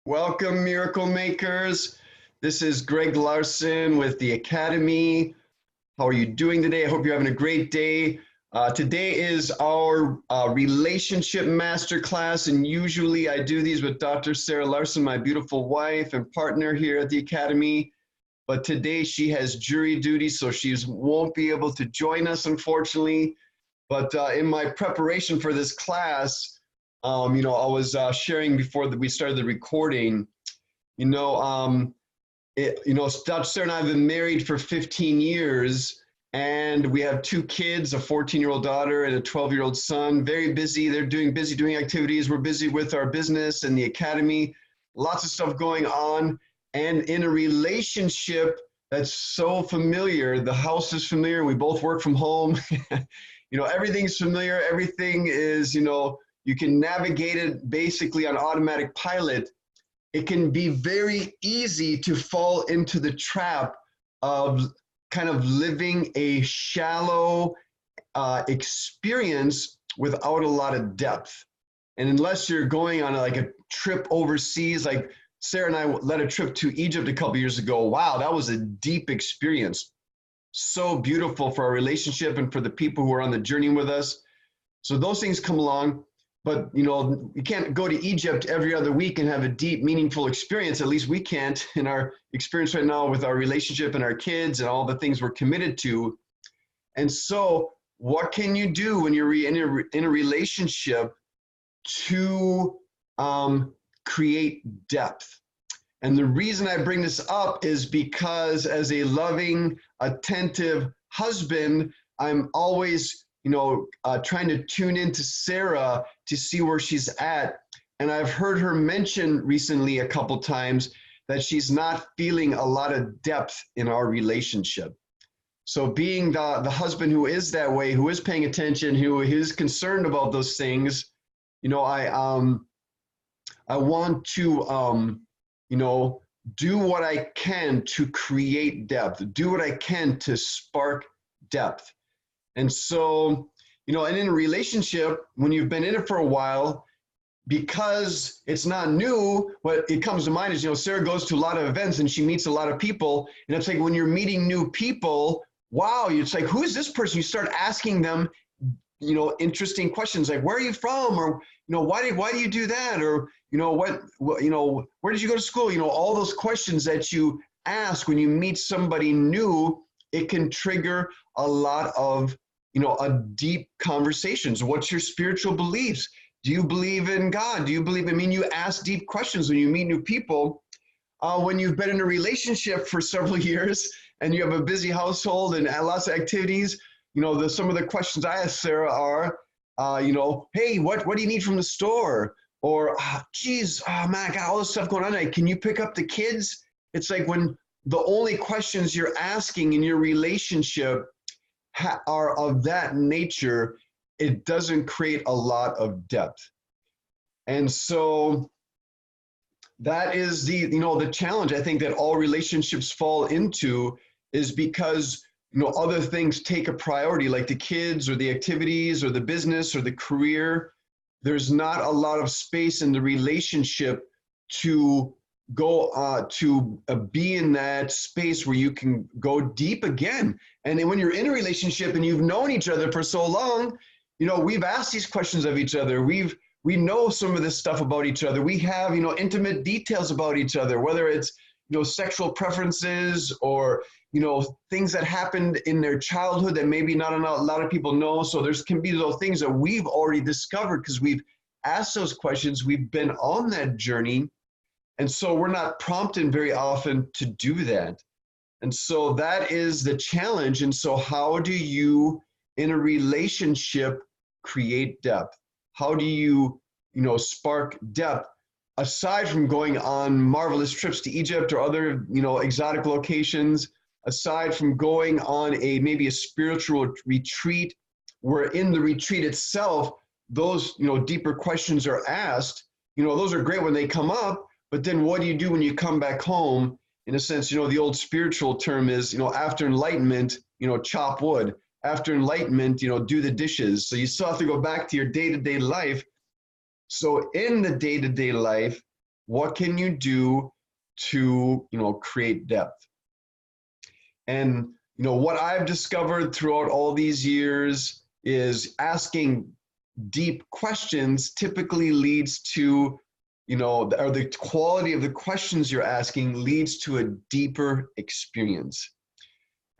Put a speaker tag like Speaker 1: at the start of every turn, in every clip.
Speaker 1: Welcome, Miracle Makers. This is Greg Larsen with the Academy. How are you doing today? I hope you're having a great day. Today is our Relationship MasterClass, and usually I do these with Dr. Sarah Larsen, my beautiful wife and partner here at the Academy. But today she has jury duty, so she won't be able to join us, unfortunately. But in my preparation for this class, I was sharing before we started the recording. Dr. Sarah and I have been married for 15 years, and we have two kids, a 14-year-old daughter and a 12-year-old son. Very busy. They're busy doing activities. We're busy with our business and the academy. Lots of stuff going on, and in a relationship that's so familiar. The house is familiar. We both work from home. Everything's familiar. Everything is, you can navigate it basically on automatic pilot. It can be very easy to fall into the trap of kind of living a shallow experience without a lot of depth. And unless you're going on a trip overseas, like Sarah and I led a trip to Egypt a couple years ago. Wow, that was a deep experience. So beautiful for our relationship and for the people who are on the journey with us. So those things come along. But, you can't go to Egypt every other week and have a deep, meaningful experience. At least we can't in our experience right now with our relationship and our kids and all the things we're committed to. And so what can you do when you're in a relationship to create depth? And the reason I bring this up is because as a loving, attentive husband, I'm always trying to tune into Sarah to see where she's at. And I've heard her mention recently a couple times that she's not feeling a lot of depth in our relationship. So being the husband who is that way, who is paying attention, who is concerned about those things, I want to, do what I can to create depth, do what I can to spark depth. And so, and in a relationship, when you've been in it for a while, because it's not new, what it comes to mind is, Sarah goes to a lot of events and she meets a lot of people. And it's like when you're meeting new people, wow, it's like, who is this person? You start asking them, interesting questions like, where are you from? Or, why do you do that? Or, where did you go to school? All those questions that you ask when you meet somebody new, it can trigger a lot of a deep conversations. What's your spiritual beliefs? Do you believe in God? Do you believe, you ask deep questions when you meet new people. When you've been in a relationship for several years and you have a busy household and lots of activities, some of the questions I ask Sarah are, hey, what do you need from the store? Or, geez, man, I got all this stuff going on. Can you pick up the kids? It's like when the only questions you're asking in your relationship are of that nature, it doesn't create a lot of depth. And so that is the challenge I think that all relationships fall into, is because other things take a priority, like the kids or the activities or the business or the career. There's not a lot of space in the relationship to go to be in that space where you can go deep again. And then when you're in a relationship and you've known each other for so long, we've asked these questions of each other. We know some of this stuff about each other. We have, intimate details about each other, whether it's, sexual preferences or, things that happened in their childhood that maybe not a lot of people know. So there can be those things that we've already discovered because we've asked those questions. We've been on that journey. And so we're not prompted very often to do that. And so that is the challenge. And so how do you, in a relationship, create depth? How do you, spark depth? Aside from going on marvelous trips to Egypt or other, exotic locations, aside from going on maybe a spiritual retreat, where in the retreat itself, those, deeper questions are asked, those are great when they come up. But then what do you do when you come back home? In a sense, the old spiritual term is, after enlightenment, chop wood. After enlightenment, do the dishes. So you still have to go back to your day-to-day life. So in the day-to-day life, What can you do to, create depth? And, what I've discovered throughout all these years is asking deep questions typically leads to, or the quality of the questions you're asking leads to a deeper experience.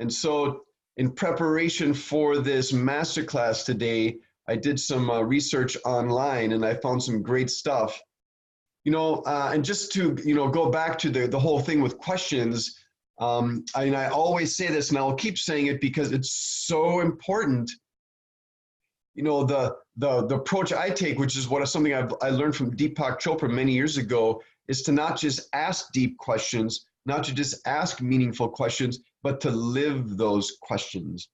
Speaker 1: And so in preparation for this masterclass today, I did some research online and I found some great stuff. And just to, go back to the whole thing with questions, I always say this and I'll keep saying it because it's so important. The approach I take, which is something I learned from Deepak Chopra many years ago, is to not just ask deep questions, not to just ask meaningful questions, but to live those questions.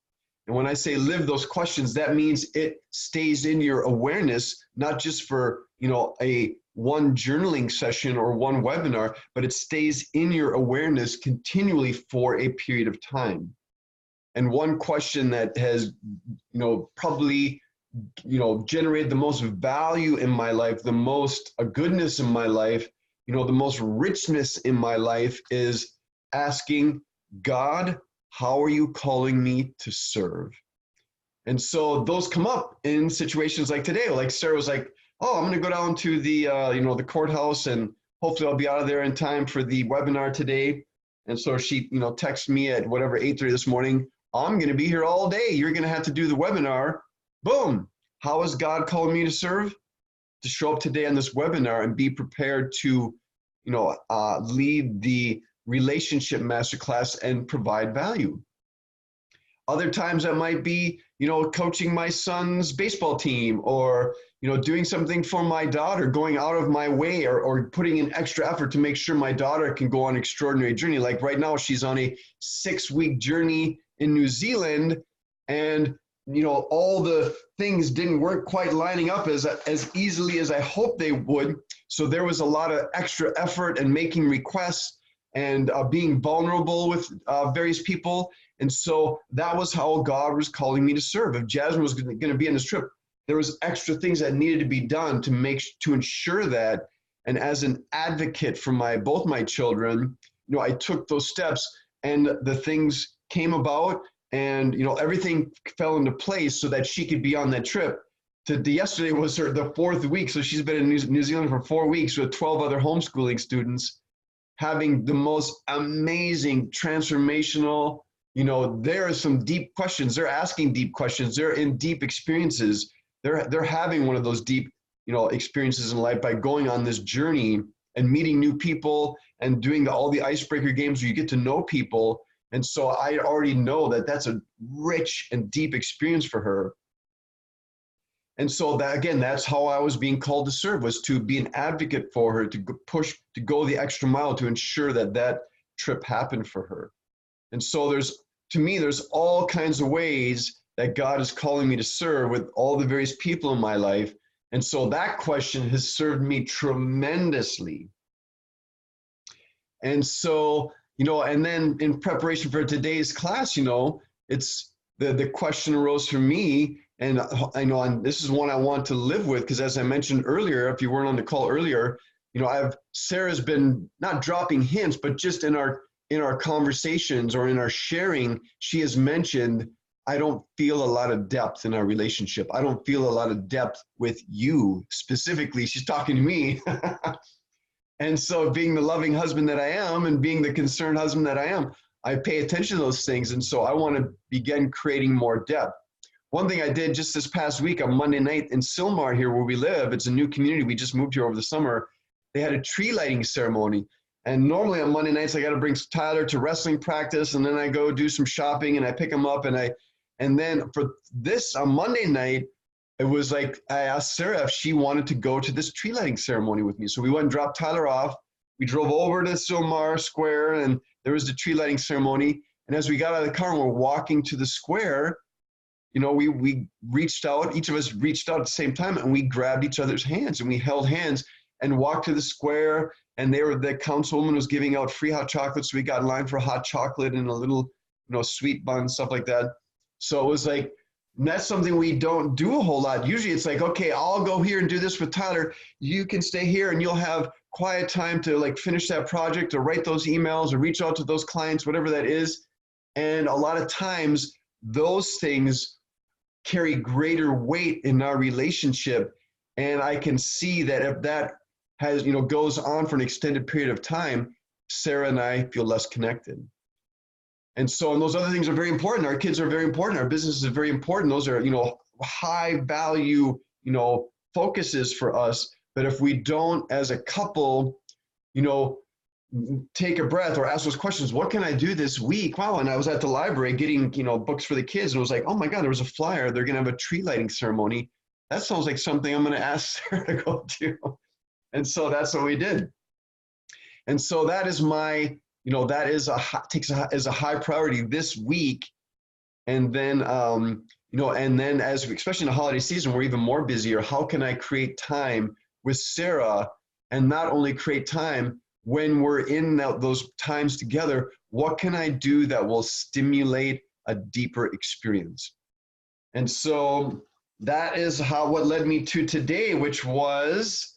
Speaker 1: And when I say live those questions, that means it stays in your awareness, not just for, a one journaling session or one webinar, but it stays in your awareness continually for a period of time. And one question that has, probably, generated the most value in my life, the most goodness in my life, the most richness in my life is asking God, how are you calling me to serve? And so those come up in situations like today. Like Sarah was like, oh, I'm going to go down to the, the courthouse and hopefully I'll be out of there in time for the webinar today. And so she, texted me at whatever, 8:30 this morning, I'm going to be here all day. You're going to have to do the webinar. Boom. How is God calling me to serve? To show up today on this webinar and be prepared to, lead the Relationship MasterClass and provide value. Other times that might be, coaching my son's baseball team or, doing something for my daughter, going out of my way or putting in extra effort to make sure my daughter can go on an extraordinary journey. Like right now, she's on a 6-week journey in New Zealand and, all the things weren't quite lining up as easily as I hoped they would. So there was a lot of extra effort and making requests and being vulnerable with various people. And so that was how God was calling me to serve. If Jasmine was going to be on this trip, there was extra things that needed to be done to ensure that. And as an advocate for both my children, I took those steps and the things came about and, everything fell into place so that she could be on that trip. Yesterday was the 4th week. So she's been in New Zealand for 4 weeks with 12 other homeschooling students, having the most amazing transformational, there are some deep questions. They're asking deep questions. They're in deep experiences. They're having one of those deep, experiences in life by going on this journey and meeting new people and doing all the icebreaker games where you get to know people. And so I already know that that's a rich and deep experience for her. And so that's how I was being called to serve, was to be an advocate for her, to push, to go the extra mile to ensure that trip happened for her. And so there's all kinds of ways that God is calling me to serve with all the various people in my life. And so that question has served me tremendously. And so, and then in preparation for today's class, it's the question arose for me, and I know, and this is one I want to live with, because as I mentioned earlier, if you weren't on the call earlier, Sarah's been not dropping hints, but just in our conversations or in our sharing, she has mentioned, I don't feel a lot of depth in our relationship. I don't feel a lot of depth with you specifically. She's talking to me. And so being the loving husband that I am and being the concerned husband that I am, I pay attention to those things. And so I want to begin creating more depth. One thing I did just this past week on Monday night in Sylmar here where we live, it's a new community. We just moved here over the summer. They had a tree lighting ceremony. And normally on Monday nights, I got to bring Tyler to wrestling practice, and then I go do some shopping and I pick him up. And then for this on Monday night, it was like I asked Sarah if she wanted to go to this tree lighting ceremony with me. So we went and dropped Tyler off. We drove over to Sylmar Square, and there was the tree lighting ceremony. And as we got out of the car and we're walking to the square, we reached out, each of us reached out at the same time, and we grabbed each other's hands and we held hands and walked to the square. And the councilwoman was giving out free hot chocolate. So we got in line for hot chocolate and a little, sweet bun, stuff like that. So it was like, that's something we don't do a whole lot. Usually it's like, okay, I'll go here and do this with Tyler. You can stay here and you'll have quiet time to like finish that project or write those emails or reach out to those clients, whatever that is. And a lot of times those things carry greater weight in our relationship. And I can see that if that has, goes on for an extended period of time, Sarah and I feel less connected. And so, and those other things are very important. Our kids are very important. Our business is very important. Those are, high value, focuses for us. But if we don't, as a couple, take a breath or ask those questions, what can I do this week? Wow. And I was at the library getting, books for the kids, and it was like, oh my God, there was a flyer. They're going to have a tree lighting ceremony. That sounds like something I'm going to ask Sarah to go to. And so that's what we did. And so that is my, that is is a high priority this week. And then, and then especially in the holiday season, we're even more busier. How can I create time with Sarah, and not only create time when we're in those times together, what can I do that will stimulate a deeper experience? And so that is what led me to today, which was,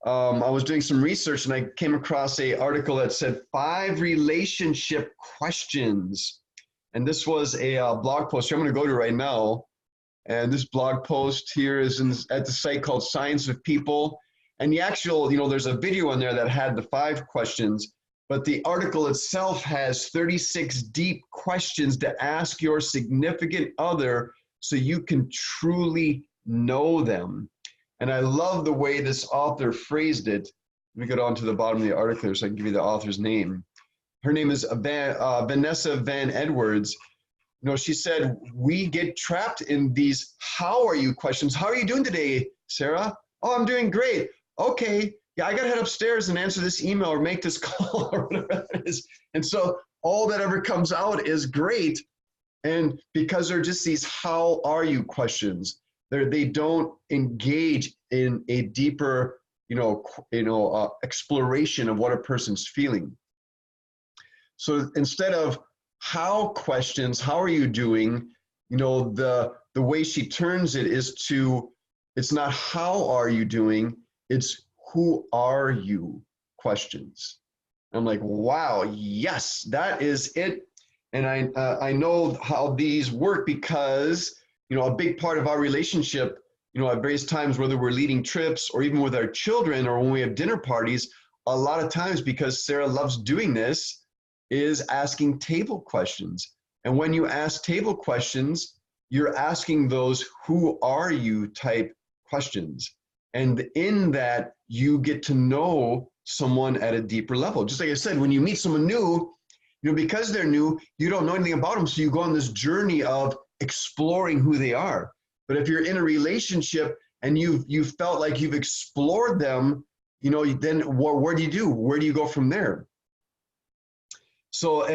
Speaker 1: I was doing some research and I came across an article that said 5 relationship questions. And this was a blog post I'm going to go to right now. And this blog post here is at the site called Science of People. And the actual, there's a video on there that had the 5 questions, but the article itself has 36 deep questions to ask your significant other so you can truly know them. And I love the way this author phrased it. Let me go down to the bottom of the article so I can give you the author's name. Her name is Vanessa Van Edwards. She said, we get trapped in these how are you questions. How are you doing today, Sarah? Oh, I'm doing great. Okay, yeah, I got to head upstairs and answer this email or make this call or whatever it is. And so all that ever comes out is great. And because they're just these how are you questions, they don't engage in a deeper, exploration of what a person's feeling. So instead of how questions, how are you doing, the way she turns it is to, it's not how are you doing, it's who are you questions. I'm like, wow, yes, that is it. And I know how these work because, a big part of our relationship, at various times, whether we're leading trips or even with our children or when we have dinner parties, a lot of times, because Sarah loves doing this, is asking table questions. And when you ask table questions, you're asking those who are you type questions. And in that, you get to know someone at a deeper level. Just like I said, when you meet someone new, because they're new, you don't know anything about them. So you go on this journey of exploring who they are. But if you're in a relationship and you've felt like you've explored them, then where do you do? Where do you go from there? So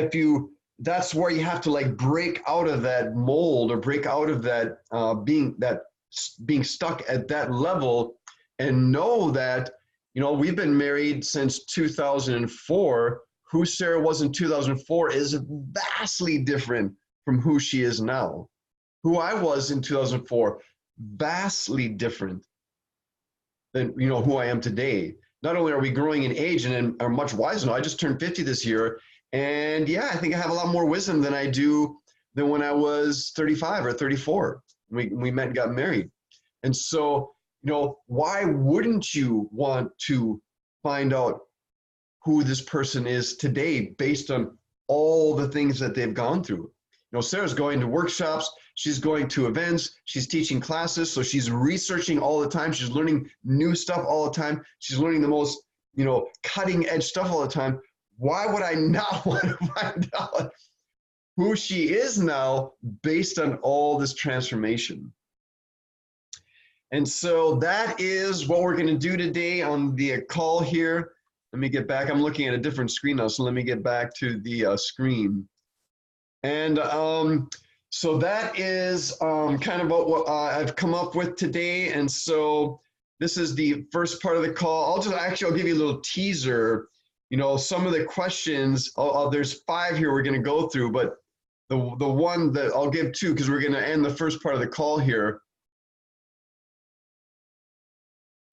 Speaker 1: that's where you have to like break out of that mold or break out of that being stuck at that level and know that, we've been married since 2004. Who Sarah was in 2004 is vastly different from who she is now. Who I was in 2004, vastly different than, who I am today. Not only are we growing in age and are much wiser now, I just turned 50 this year. And yeah, I think I have a lot more wisdom than when I was 35 or 34. We met and got married. And so, why wouldn't you want to find out who this person is today based on all the things that they've gone through? Sarah's going to workshops, she's going to events, she's teaching classes, so she's researching all the time, she's learning new stuff all the time, she's learning the most, cutting edge stuff all the time. Why would I not want to find out who she is now based on all this transformation? And so that is what we're going to do today on the call here. Let me get back. I'm looking at a different screen now, so let me get back to the screen. And so that is kind of what I've come up with today. And so this is the first part of the call. I'll give you a little teaser. Some of the questions, there's 5 here we're going to go through, but the one that I'll give 2, because we're going to end the first part of the call here.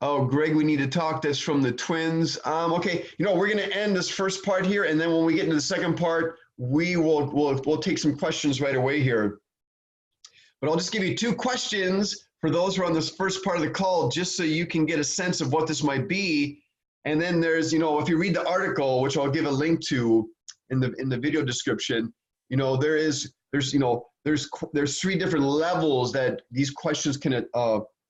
Speaker 1: Oh, Greg, we need to talk. That's from the twins. Okay, we're going to end this first part here, and then when we get into the second part, we'll take some questions right away here. But I'll just give you two questions for those who are on this first part of the call, just so you can get a sense of what this might be. And then there's, if you read the article, which I'll give a link to in the video description, there's three different levels that these questions can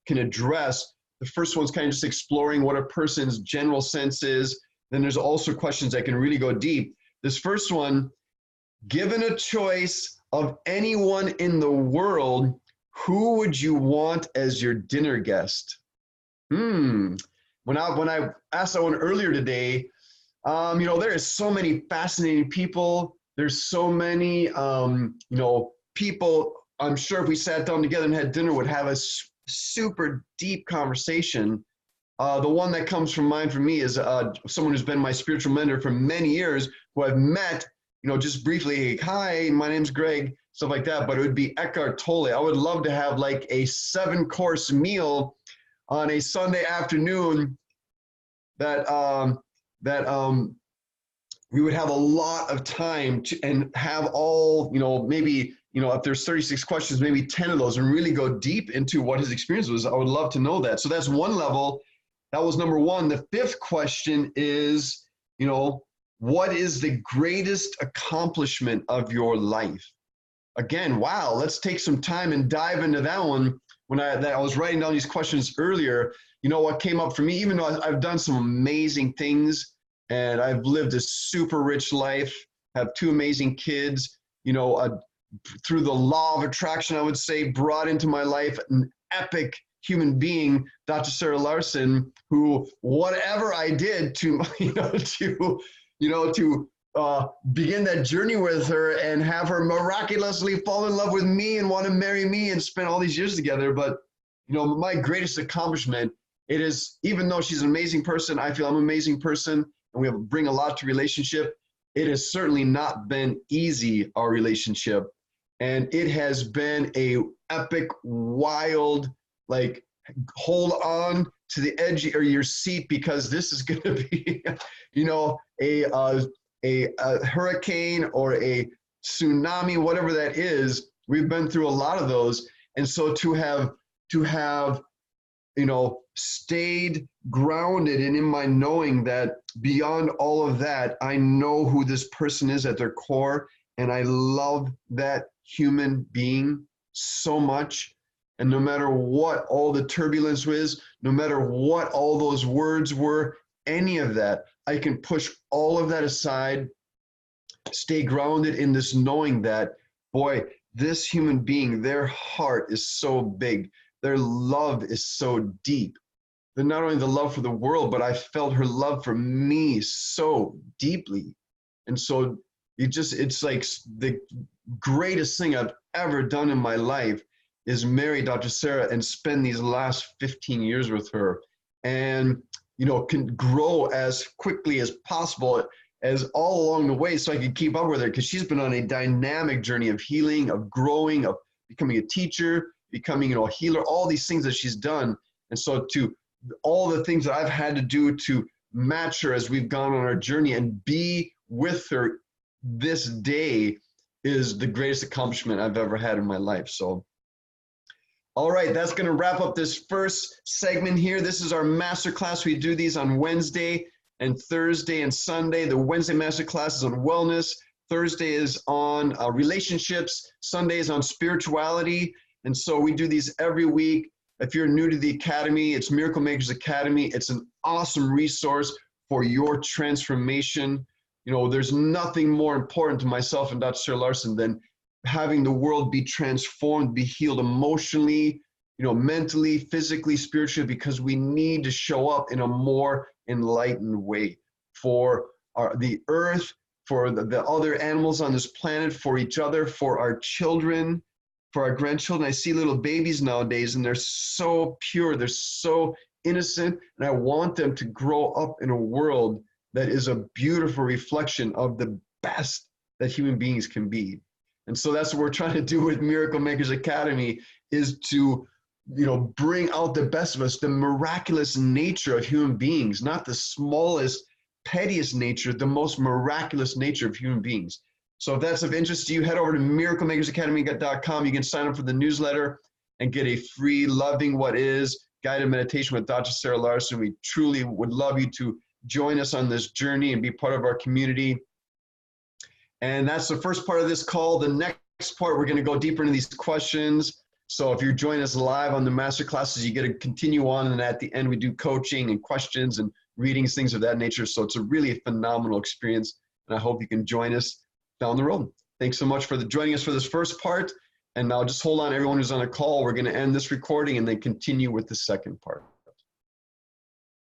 Speaker 1: address. The first one's kind of just exploring what a person's general sense is. Then there's also questions that can really go deep. This first one, given a choice of anyone in the world, who would you want as your dinner guest? When I asked that one earlier today, there is so many fascinating people. There's so many, people. I'm sure if we sat down together and had dinner, would have a super deep conversation. The one that comes from mind for me is someone who's been my spiritual mentor for many years, who I've met, just briefly, hi, my name's Greg, stuff like that. But it would be Eckhart Tolle. I would love to have like a 7-course meal on a Sunday afternoon that we would have a lot of time and have all, maybe, if there's 36 questions, maybe 10 of those, and really go deep into what his experience was. I would love to know that. So that's one level. That was number one. The fifth question is, what is the greatest accomplishment of your life? Again, wow, let's take some time and dive into that one. When I was writing down these questions earlier, what came up for me, even though I've done some amazing things and I've lived a super rich life, have 2 amazing kids, through the law of attraction, I would say, brought into my life an epic human being, Dr. Sarah Larsen, who whatever I did to, begin that journey with her and have her miraculously fall in love with me and want to marry me and spend all these years together. But, my greatest accomplishment, it is, even though she's an amazing person, I feel I'm an amazing person, and we bring a lot to relationship. It has certainly not been easy, our relationship. And it has been a epic, wild, like, hold on to the edge of your seat, because this is going to be, a hurricane or a tsunami, whatever that is. We've been through a lot of those. And so to have, stayed grounded and in my knowing that beyond all of that, I know who this person is at their core, and I love that human being so much. And no matter what all the turbulence was, no matter what all those words were, any of that, I can push all of that aside, stay grounded in this knowing that, boy, this human being, their heart is so big. Their love is so deep. But not only the love for the world, but I felt her love for me so deeply. And so it's like the greatest thing I've ever done in my life is marry Dr. Sarah and spend these last 15 years with her, and can grow as quickly as possible as all along the way, so I can keep up with her, because she's been on a dynamic journey of healing, of growing, of becoming a teacher, becoming a healer, all these things that she's done. And so to all the things that I've had to do to match her as we've gone on our journey and be with her this day is the greatest accomplishment I've ever had in my life. So, all right, that's going to wrap up this first segment here. This is our masterclass. We do these on Wednesday and Thursday and Sunday. The Wednesday masterclass is on wellness. Thursday is on relationships. Sunday is on spirituality. And so we do these every week. If you're new to the Academy, it's Miracle Makers Academy. It's an awesome resource for your transformation. There's nothing more important to myself and Dr. Sarah Larsen than having the world be transformed, be healed emotionally, mentally, physically, spiritually, because we need to show up in a more enlightened way for the earth, for the other animals on this planet, for each other, for our children, for our grandchildren. I see little babies nowadays, and they're so pure, they're so innocent, and I want them to grow up in a world that is a beautiful reflection of the best that human beings can be. And so that's what we're trying to do with Miracle Makers Academy, is to bring out the best of us, the miraculous nature of human beings, not the smallest, pettiest nature, the most miraculous nature of human beings. So if that's of interest to you, head over to miraclemakersacademy.com. You can sign up for the newsletter and get a free Loving What Is guided meditation with Dr. Sarah Larsen. We truly would love you to join us on this journey and be part of our community. And that's the first part of this call. The next part, we're going to go deeper into these questions. So if you're joining us live on the master classes, you get to continue on. And at the end, we do coaching and questions and readings, things of that nature. So it's a really phenomenal experience. And I hope you can join us down the road. Thanks so much for joining us for this first part. And now just hold on, everyone who's on a call. We're going to end this recording and then continue with the second part.